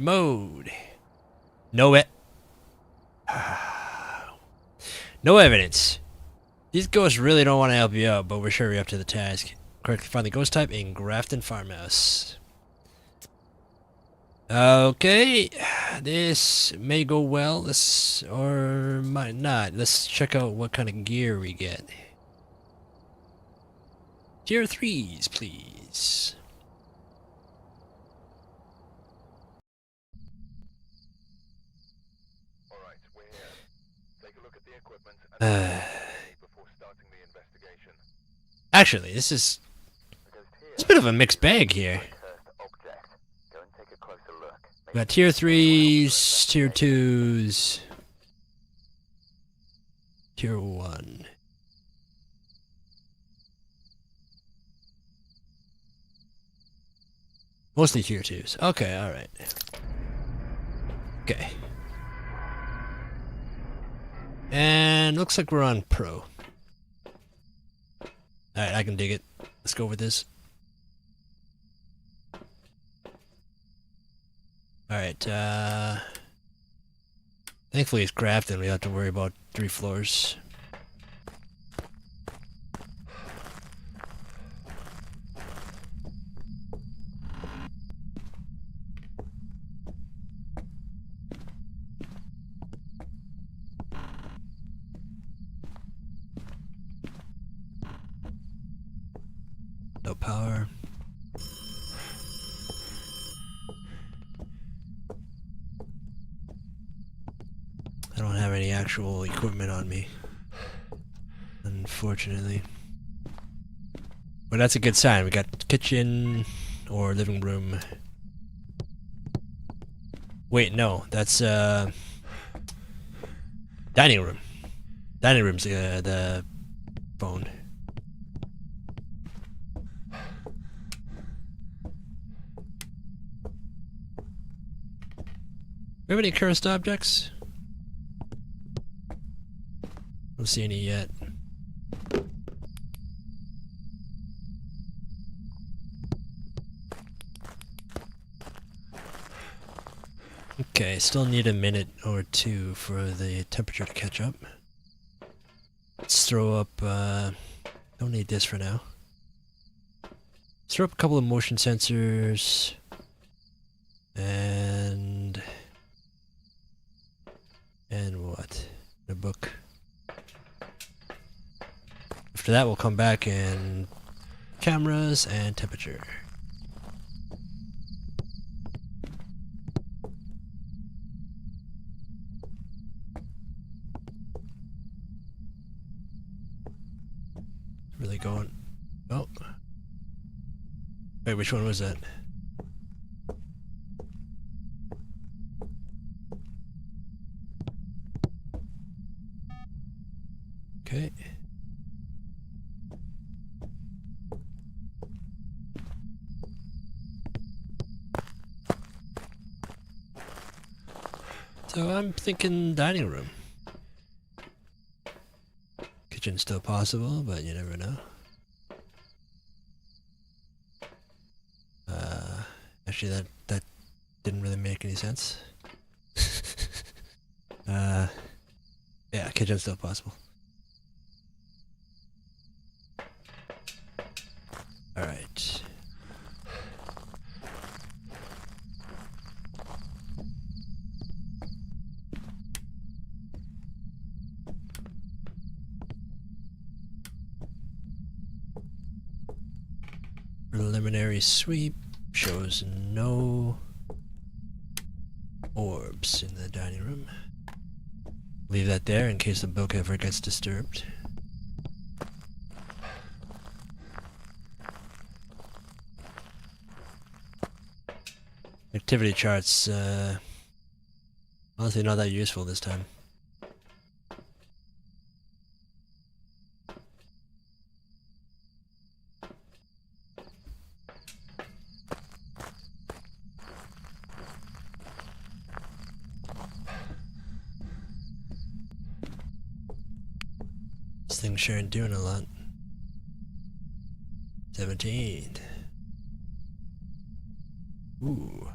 Mode. No it. No evidence. These ghosts really don't want to help you out, but we're sure you're up to the task. Correctly find the ghost type in Grafton Farmhouse. Okay, this may go well, or might not. Let's check out what kind of gear we get. Tier 3s, please. Alright, we're here. Take a look at the equipment and before starting the investigation. Actually, it's a bit of a mixed bag here. Go and take a closer look. We got tier 3s, tier 2s, tier 1. Mostly tier 2s. Okay, alright. Okay. And looks like we're on pro. Alright, I can dig it. Let's go with this. Alright, thankfully it's Grafton, we don't have to worry about 3 floors. No power. I don't have any actual equipment on me, unfortunately. But that's a good sign. We got kitchen or living room. Wait, no, that's dining room. Dining room's the phone. We have any cursed objects? Don't see any yet. Okay, still need a minute or two for the temperature to catch up. Let's throw up, don't need this for now. Let's throw up a couple of motion sensors. And what? A book. After that, we'll come back and cameras and temperature. Really going. Oh. Wait, which one was that? Okay. So I'm thinking dining room. Kitchen's still possible, but you never know. Actually, that didn't really make any sense. Yeah, kitchen's still possible. Alright. Preliminary sweep shows no orbs in the dining room. Leave that there in case the book ever gets disturbed. Activity charts, honestly not that useful this time. This thing sure ain't doing a lot. 17. Ooh.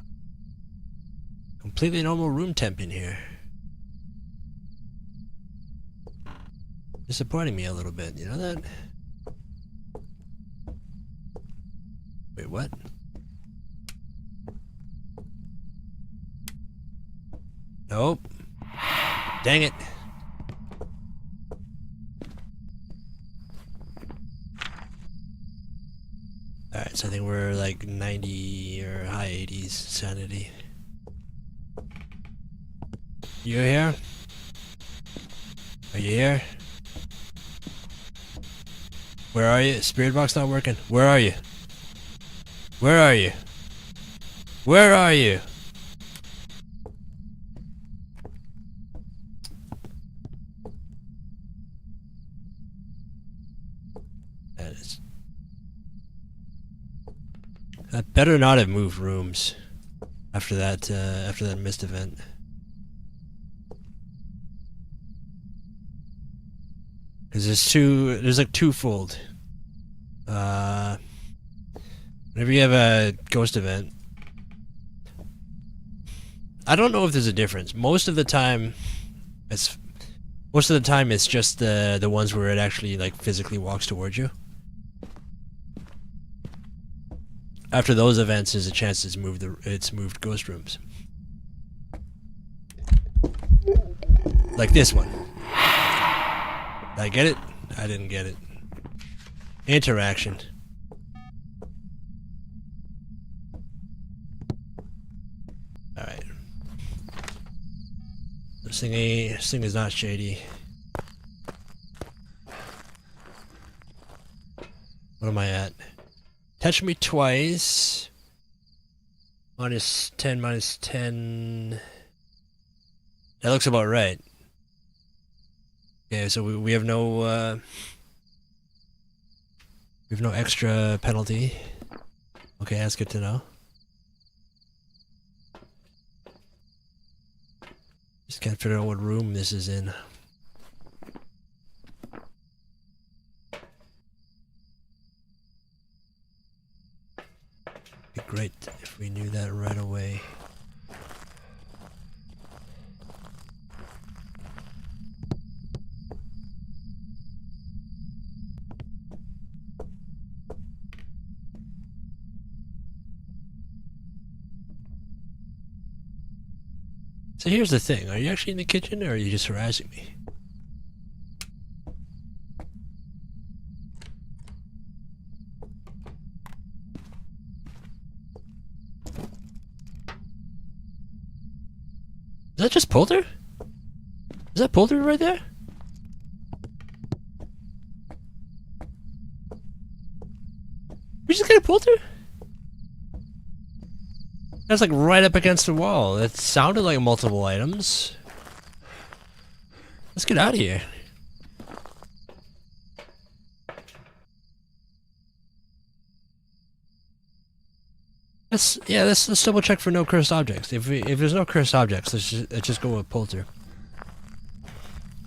Completely normal room temp in here. Disappointing me a little bit, you know that? Wait, what? Nope. Dang it. Alright, so I think we're like 90 or high 80s sanity. You here? Are you here? Where are you? Spirit box not working. Where are you? Where are you? Where are you? That is... I better not have moved rooms after that mist event. Because there's like twofold. Whenever you have a ghost event, I don't know if there's a difference. Most of the time it's just the ones where it actually like physically walks towards you. After those events, there's a chance it's moved ghost rooms. Like this one. Did I get it? I didn't get it. Interaction. Alright. This thing is not shady. What am I at? Touch me twice. -10, -10. That looks about right. Okay, so we have no extra penalty. Okay, that's good to know. Just can't figure out what room this is in. Be great if we knew that right away. So here's the thing, are you actually in the kitchen or are you just harassing me? Is that just Polter? Is that Polter right there? We just got a Polter? That's like right up against the wall. It sounded like multiple items. Let's get out of here. Let's double check for no cursed objects. If there's no cursed objects, let's just go with Polter.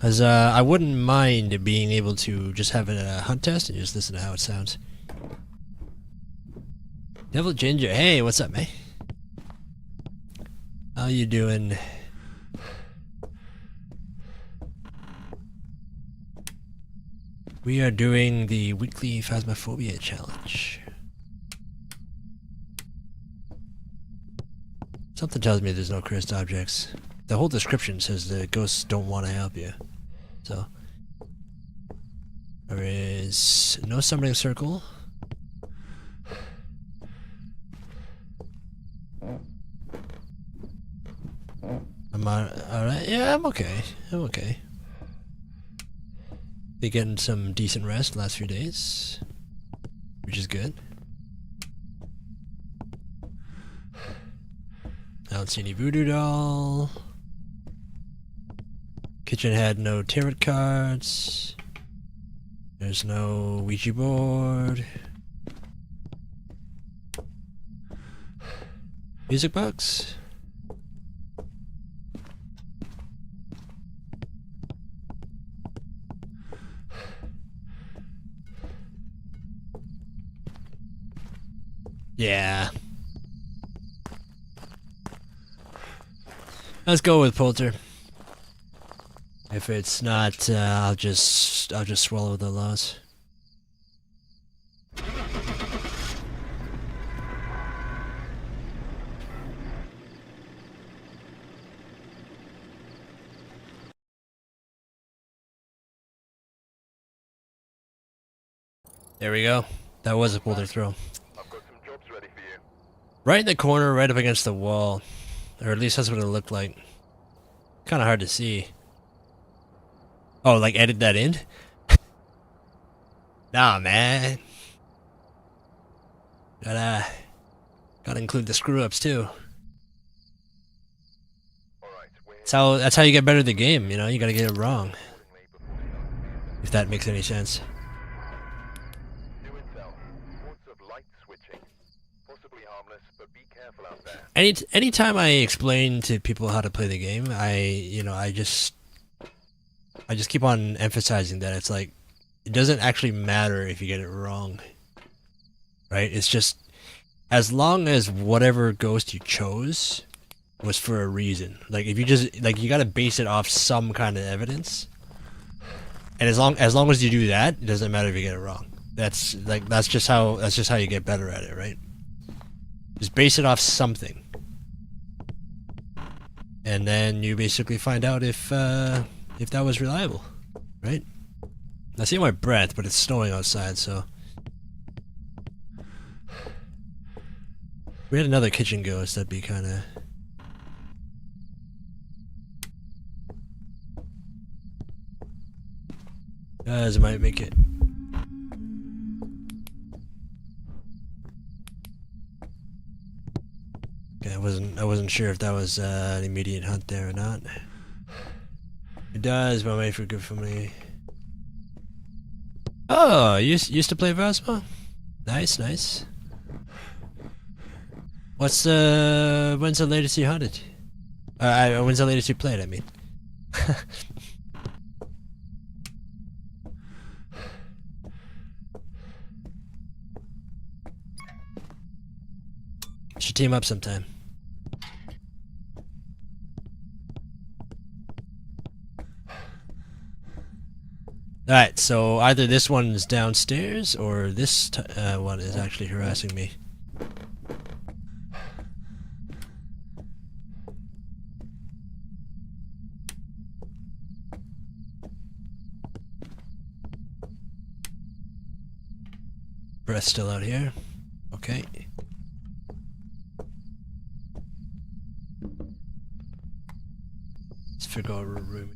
As I wouldn't mind being able to just have a hunt test and just listen to how it sounds. Devil Ginger, hey, what's up, man? How you doing? We are doing the weekly Phasmophobia challenge. Something tells me there's no cursed objects. The whole description says the ghosts don't want to help you. So there is no summoning circle. Am I alright? Yeah, I'm okay. I'm okay. Been getting some decent rest the last few days, which is good. I don't see any voodoo doll. Kitchen had no tarot cards. There's no Ouija board. Music box. Yeah. Let's go with Poulter. If it's not, I'll just swallow the loss. There we go. That was a Poulter throw. I've got some jobs ready for you. Right in the corner, right up against the wall. Or at least that's what it looked like. Kind of hard to see. Oh, like edit that in? Nah, man. Gotta include the screw ups too. Alright, we're That's how you get better at the game, you know, you gotta get it wrong. accordingly before starting the event. If that makes any sense. New intel. Reports of light switching. Possibly harmless, but be careful out there. Anytime I explain to people how to play the game, I just keep on emphasizing that it's like it doesn't actually matter if you get it wrong. Right? It's just as long as whatever ghost you chose was for a reason. Like if you just like you gotta base it off some kind of evidence. And as long as you do that, it doesn't matter if you get it wrong. That's just how you get better at it, right? Just base it off something. And then you basically find out if that was reliable, right? I see my breath, but it's snowing outside, so. If we had another kitchen ghost, that'd be kind of. Guys, might make it. Okay, I wasn't sure if that was an immediate hunt there or not. It does, but wait for good for me. Oh, you used to play Phasmo? Nice, nice. When's the latest you hunted? When's the latest you played, I mean? Should team up sometime. Alright, so either this one is downstairs or this one is actually harassing me. Breath still out here. Okay. Let's figure out a room.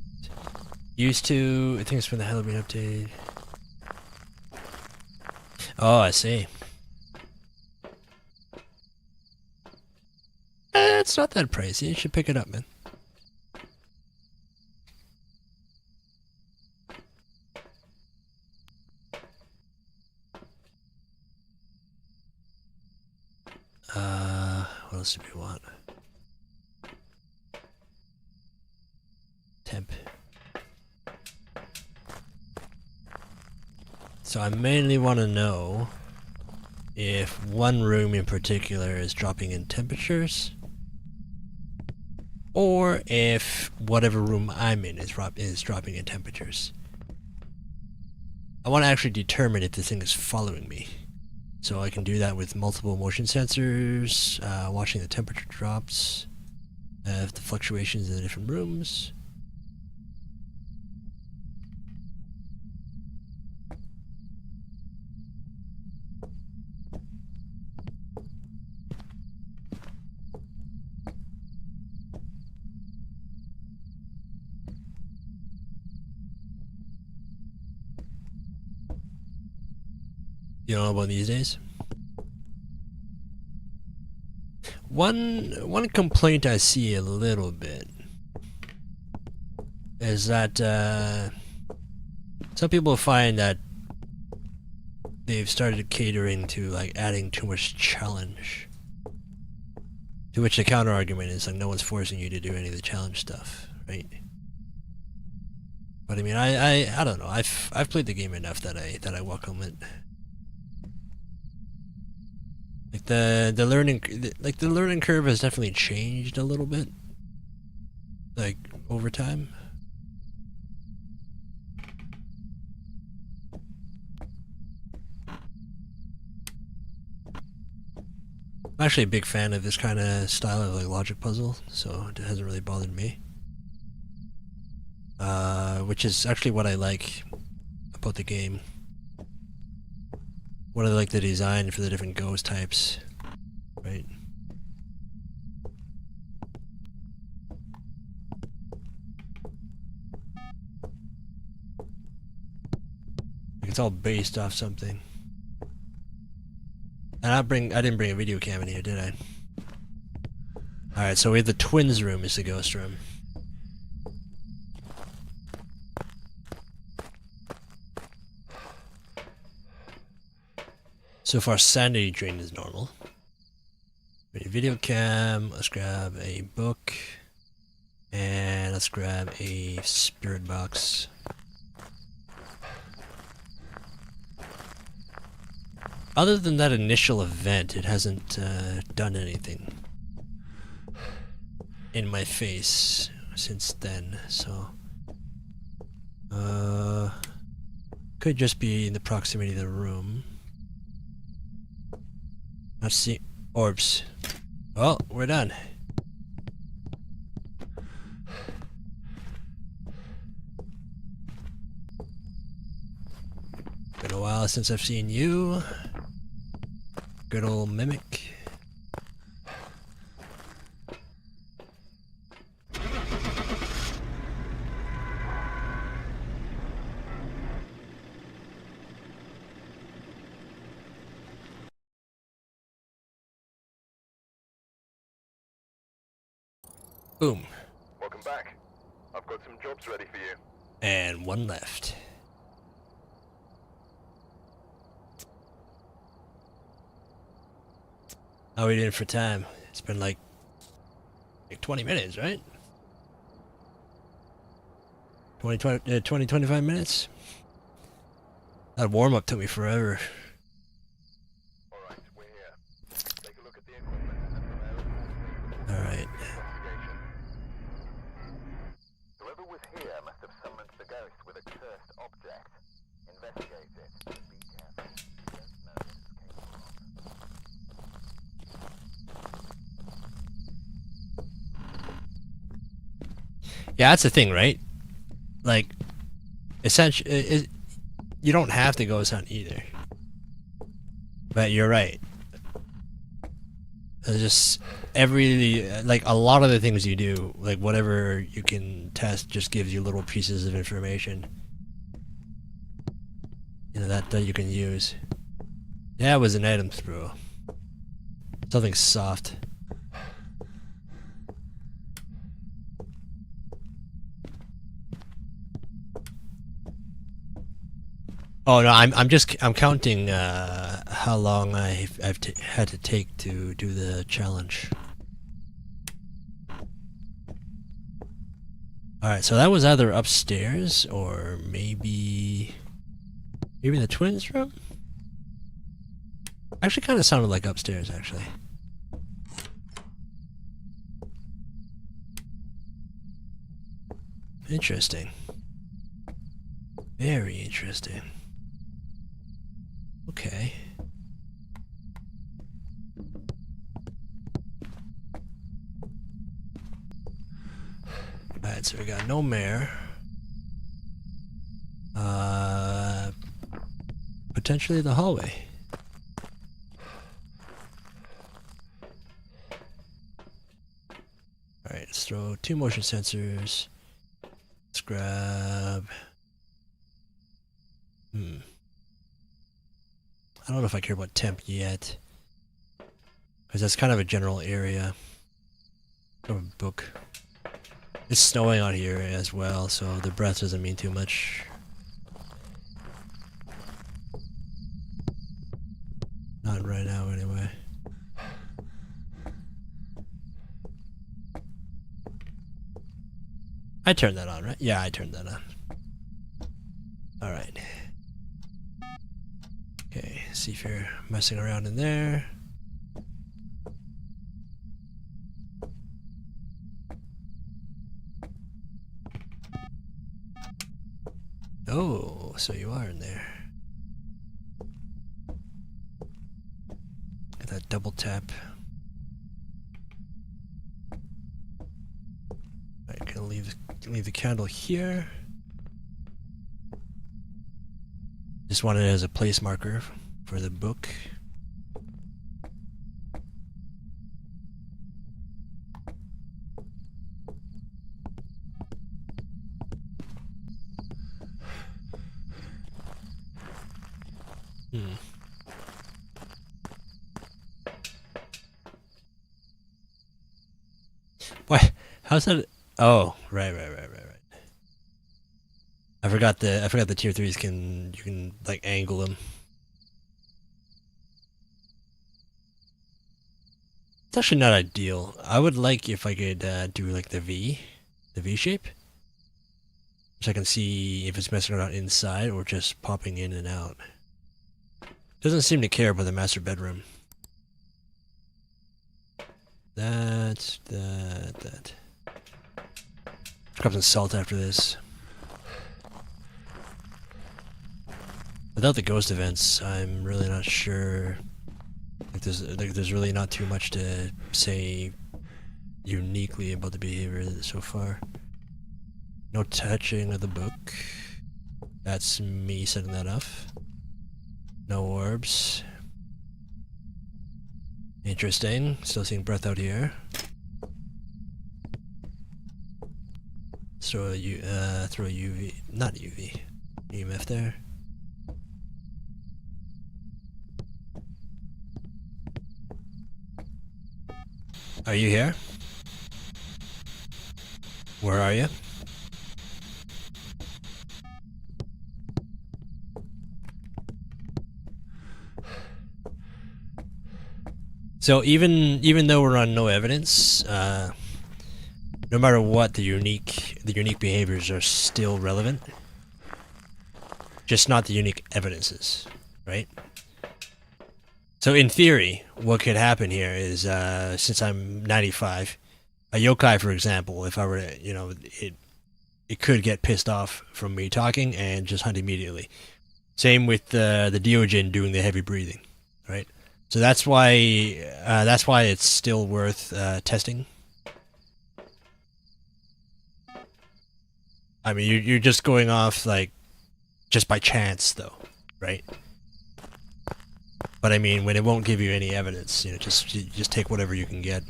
Used to, I think it's from the Halloween update. Oh, I see. It's not that pricey. You should pick it up, man. What else do we want? Temp. So I mainly want to know if one room in particular is dropping in temperatures, or if whatever room I'm in is dropping in temperatures. I want to actually determine if this thing is following me. So I can do that with multiple motion sensors, watching the temperature drops, the fluctuations in the different rooms. You don't know about these days? One complaint I see a little bit is that some people find that they've started catering to like adding too much challenge. To which the counter argument is like no one's forcing you to do any of the challenge stuff, right? But I mean, I don't know. I've played the game enough that I welcome it. Like the learning curve has definitely changed a little bit. Like overtime? I'm actually a big fan of this kind of style of like logic puzzle, so it hasn't really bothered me. Which is actually what I like about the game. What I like the design for the different ghost types, right? Like it's all based off something. And I didn't bring a video cam in here, did I? Alright, so we have the twins room is the ghost room. So far, sanity drain is normal. Video cam, let's grab a book. And let's grab a spirit box. Other than that initial event, it hasn't done anything in my face since then, so could just be in the proximity of the room. Let's see. Orbs. Well, we're done. Been a while since I've seen you. Good old mimic. Boom. Welcome back. I've got some jobs ready for you. And one left. How are we doing for time? It's been like 20 minutes, right? 25 minutes? That warm-up took me forever. Alright, we're here. Take a look at the equipment and prepare a full Alright. investigation. Whoever was here must have summoned the ghost with a cursed object. Investigate it, but be careful. You don't know what it's capable of. Yeah, that's the thing, right? Like, essentially, you don't have to ghost hunt either. But you're right. It's just like a lot of the things you do, like whatever you can test, just gives you little pieces of information. You know that you can use. Yeah, it was an item throw. Something soft. Oh no, I'm counting how long I've had to take to do the challenge. All right, so that was either upstairs or maybe the twins' room. Actually, kind of sounded like upstairs, actually. Interesting. Very interesting. Okay. Alright, so we got no mare. Potentially the hallway. Alright, let's throw 2 motion sensors. Let's grab... I don't know if I care about temp yet. Because that's kind of a general area. Of a book. It's snowing out here as well, so the breath doesn't mean too much. Not right now, anyway. I turned that on, right? Yeah, I turned that on. Alright. Okay, see if you're messing around in there. Oh, so you are in there. Get that double tap. Alright, gonna leave the candle here. Just want it as a place marker for the book. Why? How's that? Oh, right. I forgot the tier 3s you can like angle them. It's actually not ideal. I would like if I could do like the V shape, so I can see if it's messing around inside or just popping in and out. Doesn't seem to care about the master bedroom. That. Grab some salt after this. Without the ghost events, I'm really not sure. There's really not too much to say uniquely about the behavior so far. No touching of the book. That's me setting that off. No orbs. Interesting. Still seeing breath out here. Throw a UV, not UV, EMF there. Are you here? Where are you? So even though we're on no evidence, no matter what, the unique behaviors are still relevant. Just not the unique evidences, right? So in theory, what could happen here is, since I'm 95, a yokai, for example, if I were to, you know, it could get pissed off from me talking and just hunt immediately. Same with the Deogen doing the heavy breathing, right? So that's why it's still worth testing. I mean, you're just going off like just by chance, though, right? But I mean, when it won't give you any evidence, you know, just take whatever you can get.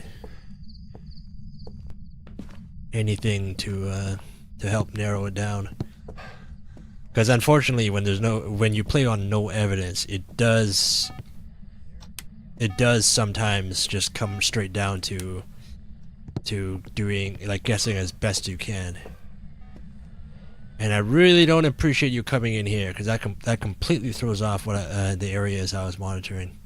Anything to help narrow it down. Because unfortunately, when you play on no evidence, it does sometimes just come straight down to doing, like, guessing as best you can. And I really don't appreciate you coming in here, because that completely throws off what the areas I was monitoring.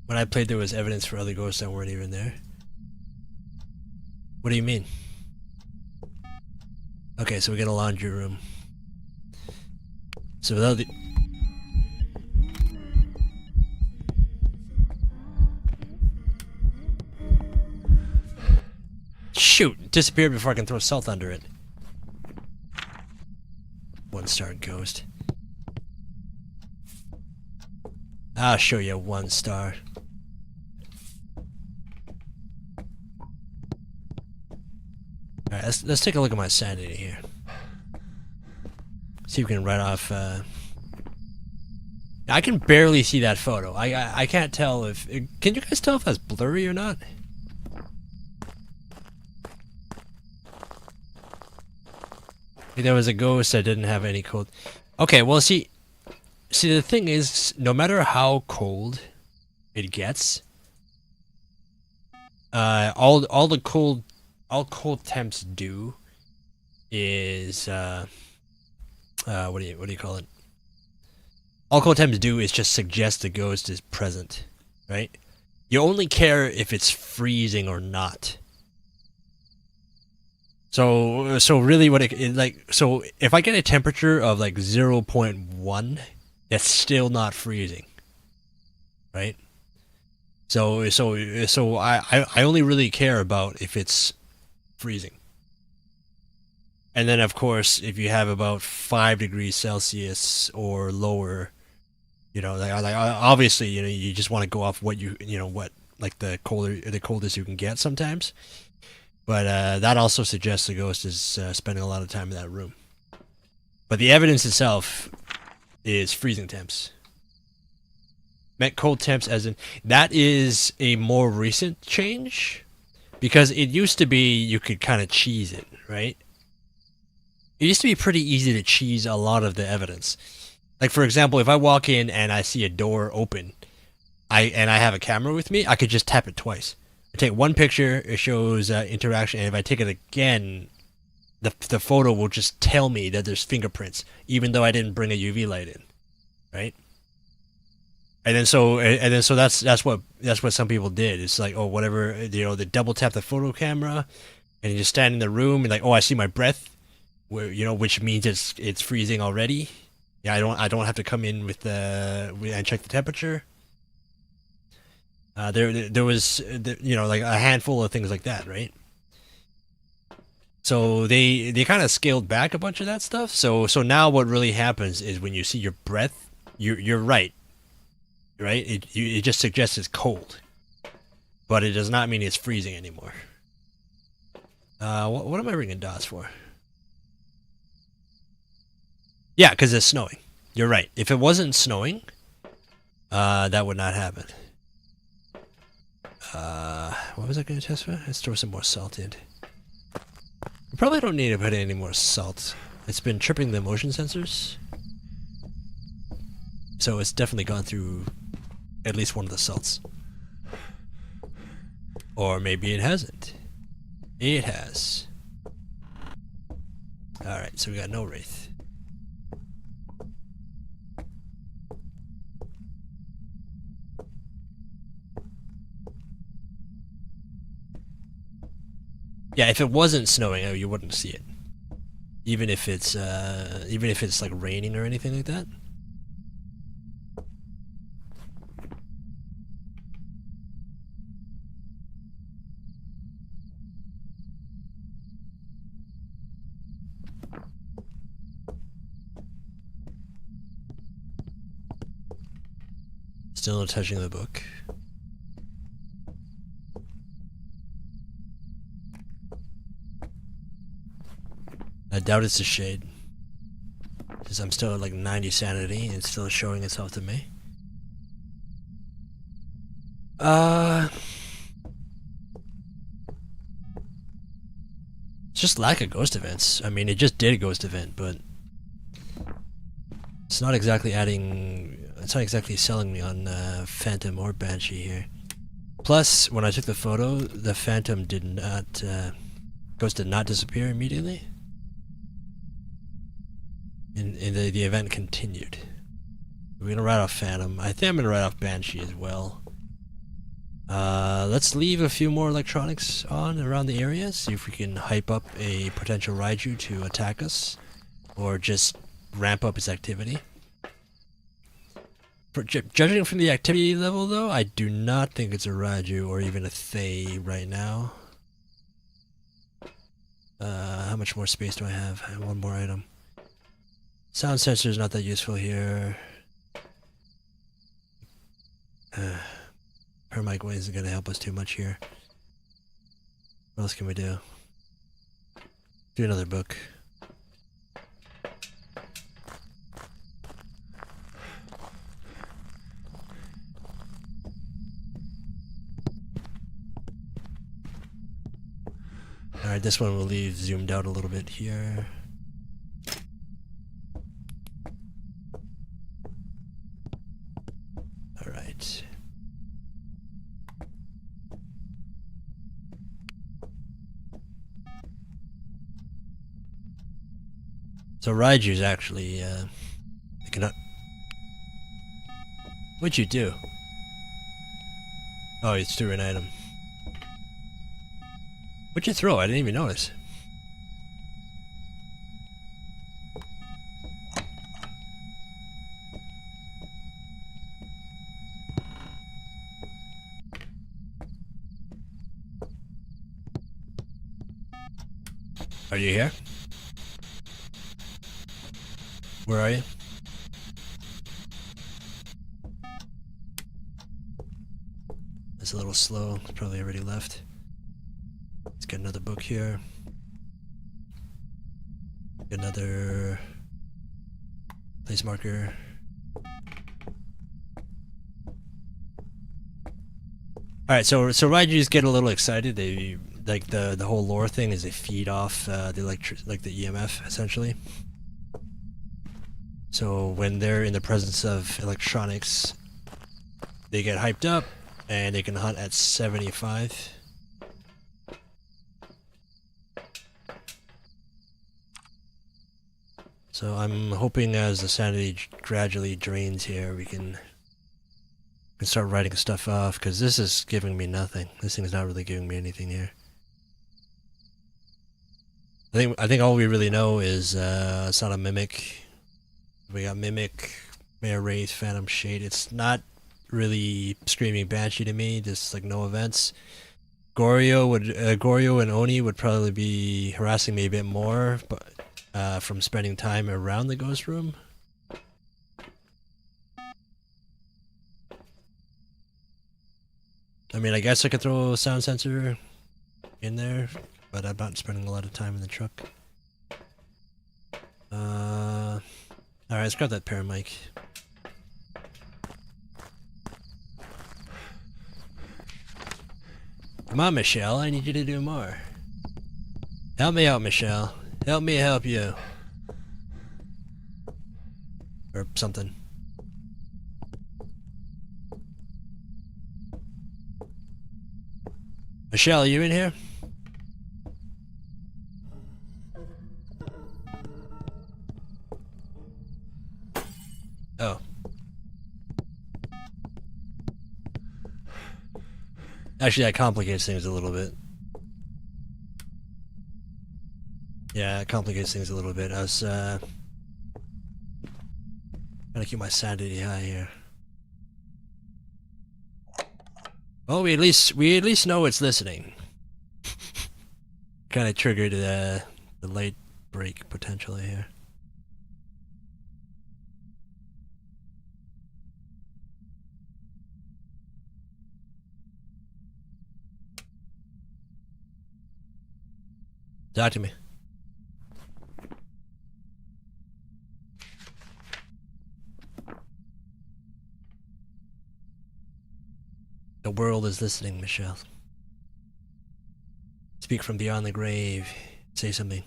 When I played, there was evidence for other ghosts that weren't even there. What do you mean? Okay, so we get a laundry room. So without the... Shoot! It disappeared before I can throw salt under it. 1-star ghost. I'll show you 1 star. Alright, let's take a look at my sanity here. See if we can write off, I can barely see that photo. I can't tell if... Can you guys tell if that's blurry or not? There was a ghost that didn't have any code. Okay, well, see, the thing is, no matter how cold it gets, all cold temps do is what do you call it? All cold temps do is just suggest the ghost is present, right? You only care if it's freezing or not, So really what so if I get a temperature of like 0.1, that's still not freezing, right? So I only really care about if it's freezing. And then of course, if you have about 5 degrees Celsius or lower, like obviously, you just want to go off what what like the coldest you can get sometimes. But that also suggests the ghost is spending a lot of time in that room. But the evidence itself is freezing temps. Meant cold temps as in... That is a more recent change. Because it used to be you could kind of cheese it, right? It used to be pretty easy to cheese a lot of the evidence. Like, for example, if I walk in and I see a door open, and I have a camera with me, I could just tap it twice. I take one picture, it shows interaction, and if I take it again, the photo will just tell me that there's fingerprints, even though I didn't bring a UV light in, right? And then so that's what some people did. It's like, oh, whatever, they double tap the photo camera, and you just stand in the room and like, oh, I see my breath, where which means it's freezing already. Yeah, I don't have to come in with and check the temperature. There was like a handful of things like that, right? So they kind of scaled back a bunch of that stuff. So now what really happens is when you see your breath, you're right. It just suggests it's cold, but it does not mean it's freezing anymore. What am I ringing dots for? Yeah, because it's snowing. You're right. If it wasn't snowing, that would not happen. What was I going to test for? Let's throw some more salt in. We probably don't need to put in any more salt. It's been tripping the motion sensors. So it's definitely gone through at least one of the salts. Or maybe it hasn't. It has. Alright, so we got no wraith. Yeah, if it wasn't snowing, you wouldn't see it. Even if it's like raining or anything like that. Still no touching the book. I doubt it's a shade. Because I'm still at like 90 sanity and it's still showing itself to me. It's just lack of ghost events. I mean, it just did a ghost event, but it's not exactly it's not exactly selling me on Phantom or Banshee here. Plus, when I took the photo, the Phantom ghost did not disappear immediately. And the event continued. We're gonna write off Phantom. I think I'm gonna write off Banshee as well. Let's leave a few more electronics on around the area, see if we can hype up a potential Raiju to attack us, or just ramp up its activity. Judging from the activity level, though, I do not think it's a Raiju or even a Thay right now. How much more space do I have? I have one more item. Sound sensor is not that useful here. Permic isn't going to help us too much here. What else can we do? Do another book. Alright, this one we'll leave zoomed out a little bit here. Alright. So Raiju's actually, I cannot... What'd you do? Oh, you threw an item. What'd you throw? I didn't even notice. Are you here? Where are you? It's a little slow. It's probably already left. Let's get another book here. Another place marker. All right, so Raijus get a little excited. They like the whole lore thing is they feed off the the EMF essentially. So when they're in the presence of electronics, they get hyped up and they can hunt at 75. So I'm hoping as the sanity gradually drains here, we can start writing stuff off, because this is giving me nothing. This thing's not really giving me anything here. I think all we really know is it's not a mimic. We got mimic, Mare Wraith, Phantom Shade. It's not really screaming Banshee to me. Just like no events. Goryo and Oni would probably be harassing me a bit more, but from spending time around the ghost room. I mean, I guess I could throw a sound sensor in there, but I'm not spending a lot of time in the truck. Alright, let's grab that paramic. Come on, Michelle, I need you to do more. Help me out, Michelle. Help me help you. Or something. Michelle, are you in here? Oh. Actually, that complicates things a little bit. Yeah, it complicates things a little bit. I was, trying to keep my sanity high here. Well, we at least know it's listening. Kind of triggered the late break potentially here. Talk to me. The world is listening, Michelle. Speak from beyond the grave. Say something.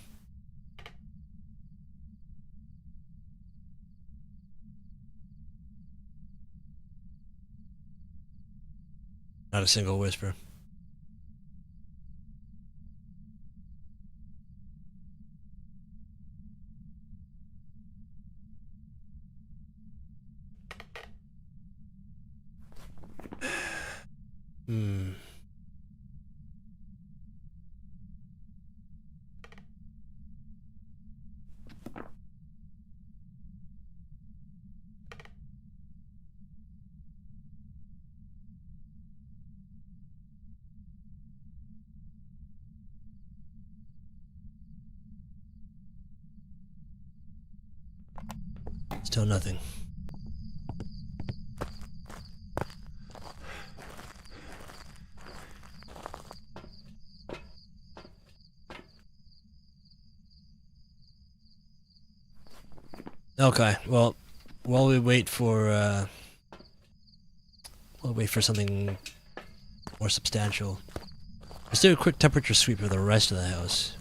Not a single whisper. Hmm. Still nothing. Okay, well, while we wait for something more substantial, let's do a quick temperature sweep of the rest of the house.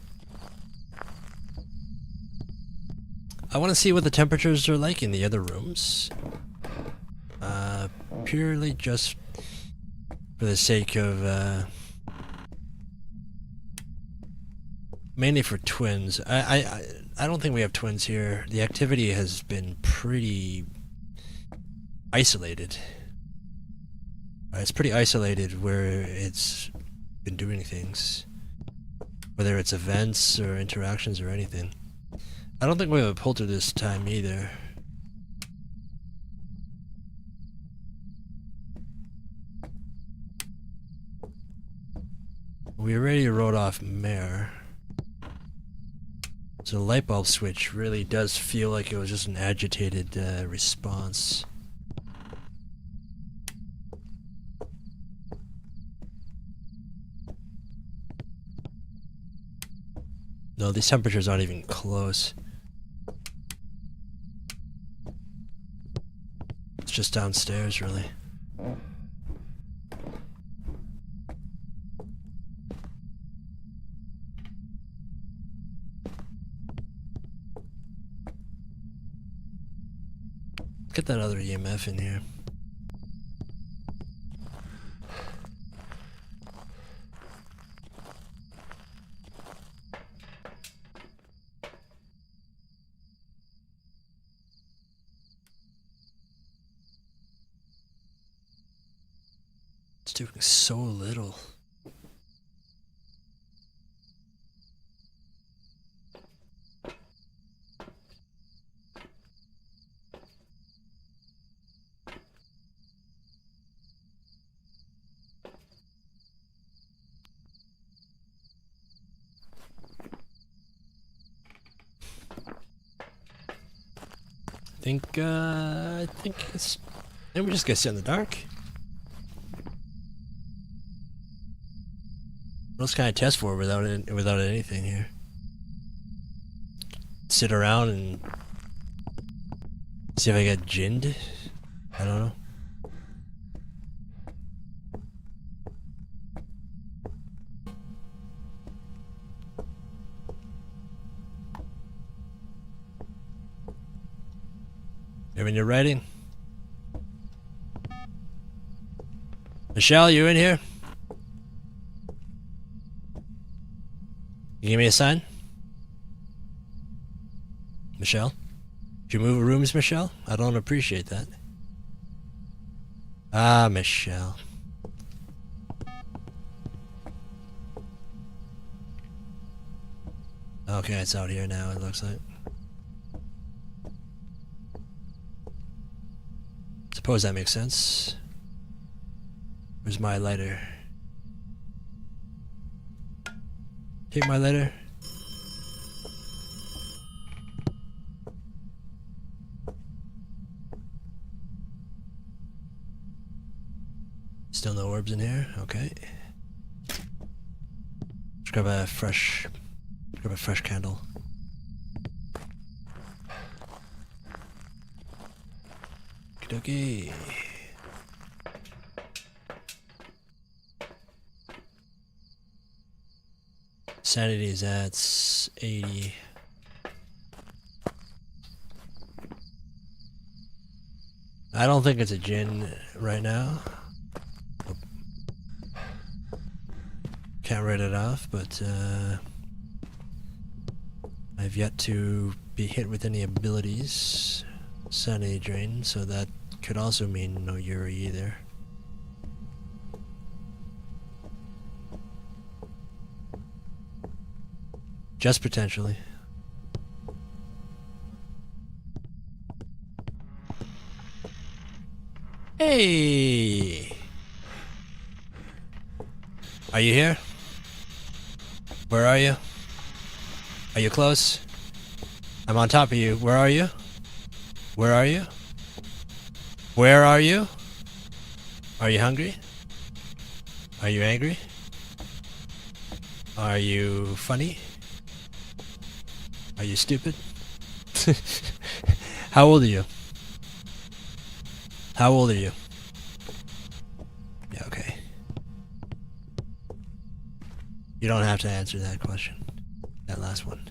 I want to see what the temperatures are like in the other rooms. Purely just for the sake of, mainly for twins. I don't think we have twins here. The activity has been pretty isolated. It's pretty isolated where it's been doing things. Whether it's events or interactions or anything. I don't think we have a polter this time either. We already wrote off Mare. So the light bulb switch really does feel like it was just an agitated response. No, these temperatures aren't even close. It's just downstairs, really. Get that other EMF in here. It's doing so little. I think it's... Then we just get sit in the dark. What else can I test for without anything here? Sit around and see if I get ginned? I don't know. When you're writing. Michelle, you in here? You give me a sign? Michelle? Did you move rooms, Michelle? I don't appreciate that. Ah, Michelle. Okay, it's out here now, it looks like. Suppose that makes sense. Where's my lighter? Take my lighter. Still no orbs in here. Okay. Let's grab a fresh candle. Okay. Sanity is at 80. I don't think it's a djinn right now. Can't write it off, but I've yet to be hit with any abilities. Sanity drain, so that could also mean no Yuri either. Just potentially. Hey! Are you here? Where are you? Are you close? I'm on top of you. Where are you? Where are you? Where are you? Are you hungry? Are you angry? Are you funny? Are you stupid? How old are you? How old are you? Yeah, okay. You don't have to answer that question. That last one.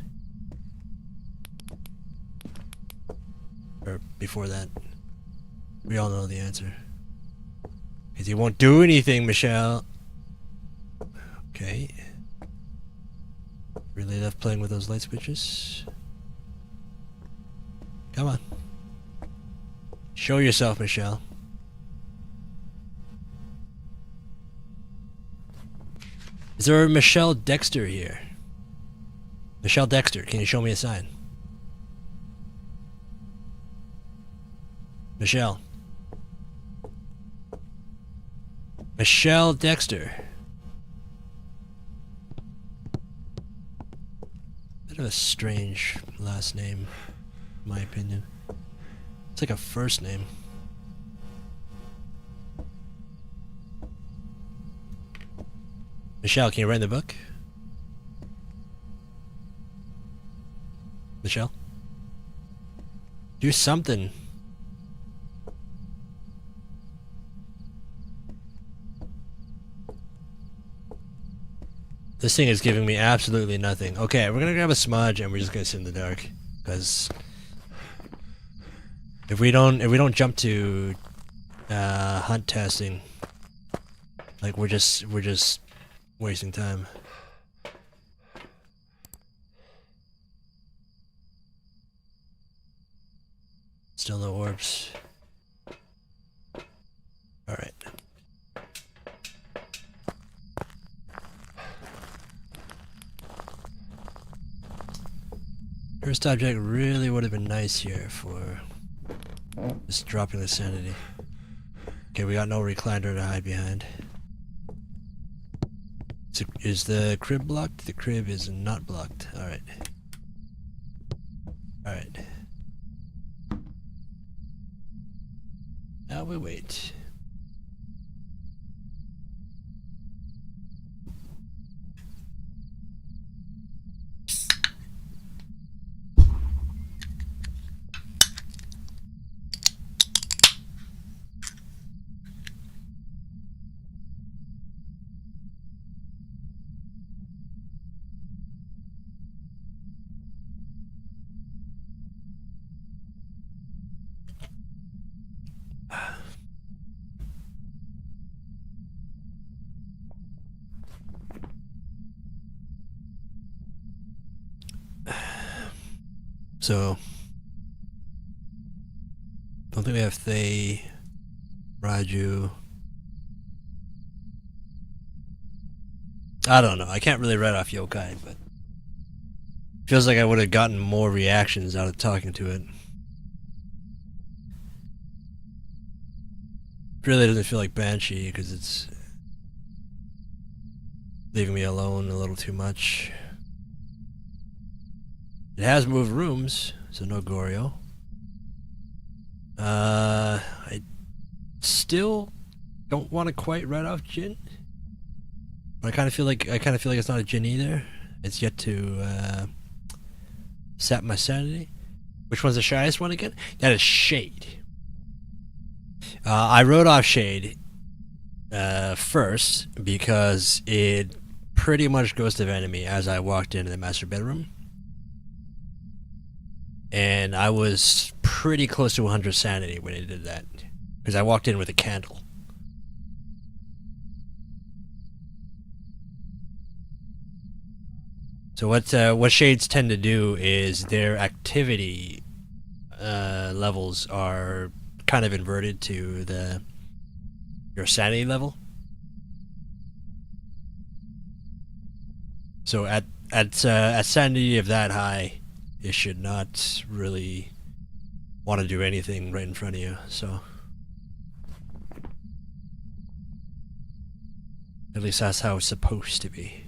Or before that. We all know the answer. Because he won't do anything, Michelle. Okay. Really love playing with those light switches. Come on. Show yourself, Michelle. Is there a Michelle Dexter here? Michelle Dexter, can you show me a sign? Michelle. Michelle Dexter. Kind of a strange last name, in my opinion. It's like a first name. Michelle, can you write the book? Michelle? Do something. This thing is giving me absolutely nothing. Okay, we're gonna grab a smudge and we're just gonna sit in the dark. Because if we don't jump to hunt testing, like we're just wasting time. Still no orbs. Alright. First object really would have been nice here for just dropping the sanity. Okay, we got no recliner to hide behind. Is the crib blocked? The crib is not blocked. Alright. Alright. Now we wait. So, don't think we have Thay, Raju. I don't know. I can't really write off Yokai, but feels like I would have gotten more reactions out of talking to it. Really doesn't feel like Banshee because it's leaving me alone a little too much. It has moved rooms, so no Goryo. I still don't want to quite write off Jin. But I kind of feel like it's not a Jin either. It's yet to sap my sanity. Which one's the shyest one again? That is Shade. I wrote off Shade first because it pretty much ghosted enemy as I walked into the master bedroom. And I was pretty close to 100 sanity when it did that. Because I walked in with a candle. So what shades tend to do is their activity levels are kind of inverted to your sanity level. So at sanity of that high, you should not really want to do anything right in front of you, so at least that's how it's supposed to be.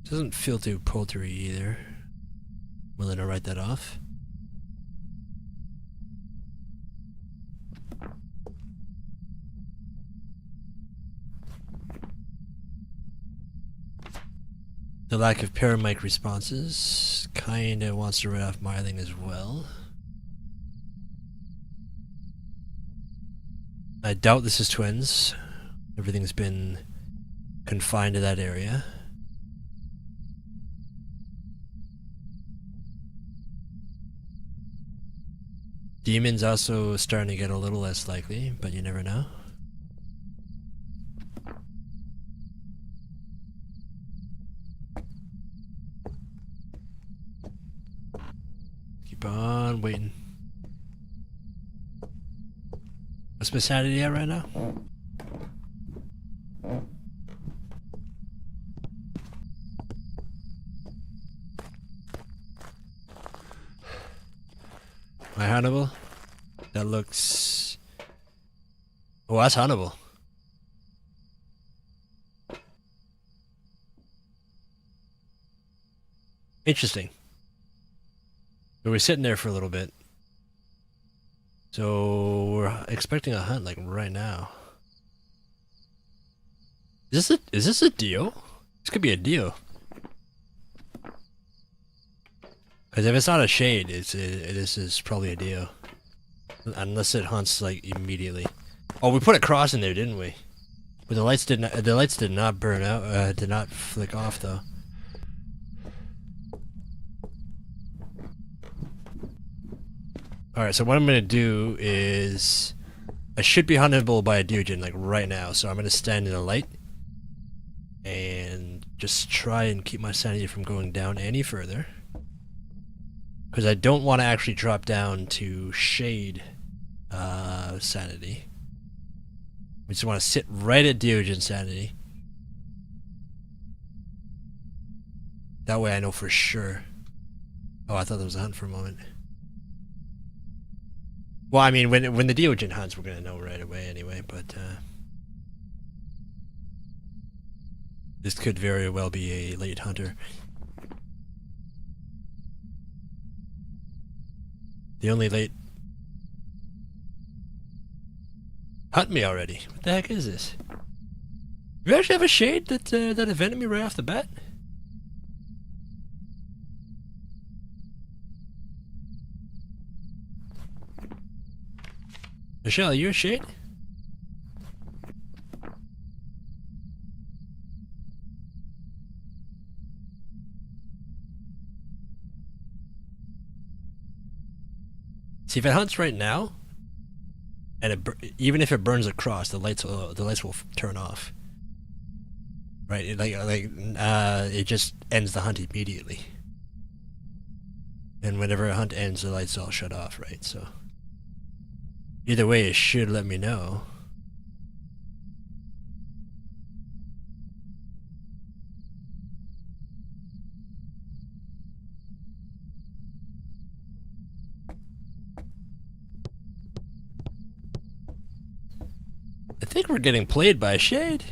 Doesn't feel too poultry either. Willing to write that off. The lack of paramic responses kinda wants to write off Myling as well. I doubt this is twins. Everything's been confined to that area. Demon's also starting to get a little less likely, but you never know. Keep on waiting. What's my sanity at right now? My Hannibal? That looks... Oh, that's Hannibal. Interesting. So we're sitting there for a little bit. So we're expecting a hunt like right now. Is this a deal? This could be a deal. Because if it's not a shade, this is probably a deal. Unless it hunts like immediately. Oh, we put a cross in there, didn't we? But the lights did not burn out. Did not flick off though. All right, so what I'm gonna do is, I should be huntable by a Dujin like right now. So I'm gonna stand in the light and just try and keep my sanity from going down any further. Because I don't want to actually drop down to shade sanity. We just want to sit right at Diogen sanity. That way I know for sure. Oh, I thought there was a hunt for a moment. Well, I mean, when the Diogen hunts, we're gonna know right away anyway. But this could very well be a late hunter. The only late... Hunt me already. What the heck is this? You actually have a shade that evented me right off the bat? Michelle, are you a shade? See, if it hunts right now, and even if it burns across, the lights will turn off. Right? It just ends the hunt immediately. And whenever a hunt ends, the lights all shut off, right? So either way, it should let me know. I think we're getting played by a shade.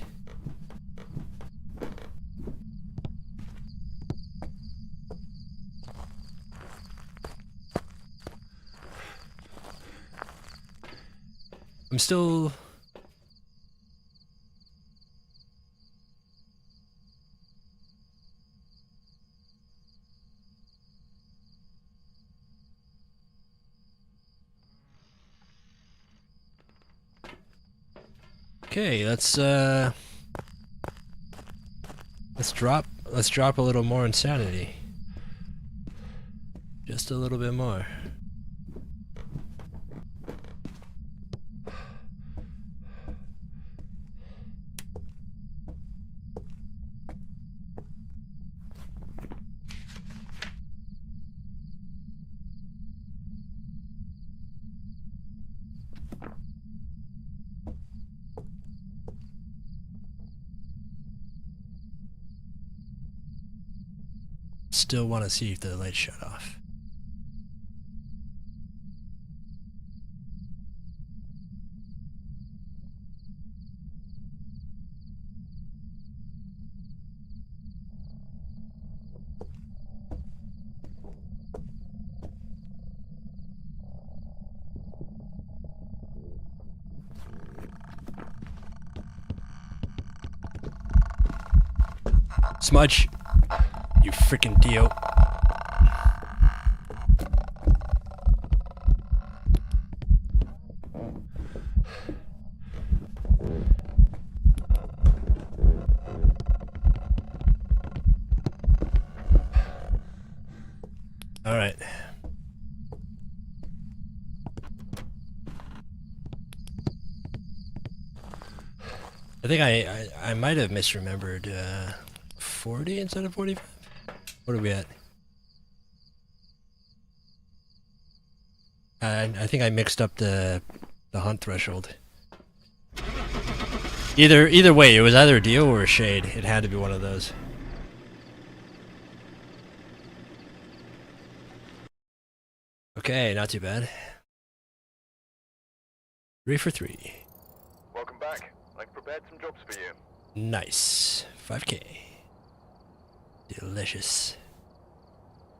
I'm still... Okay, let's drop a little more insanity. Just a little bit more. Still want to see if the lights shut off. Smudge, you freaking Dio. All right. I think I might have misremembered 40 instead of 45. What are we at? I think I mixed up the hunt threshold. Either way, it was either a Dio or a shade. It had to be one of those. Okay, not too bad. 3 for 3. Welcome back. I've prepared some jobs for you. Nice. 5K. Delicious.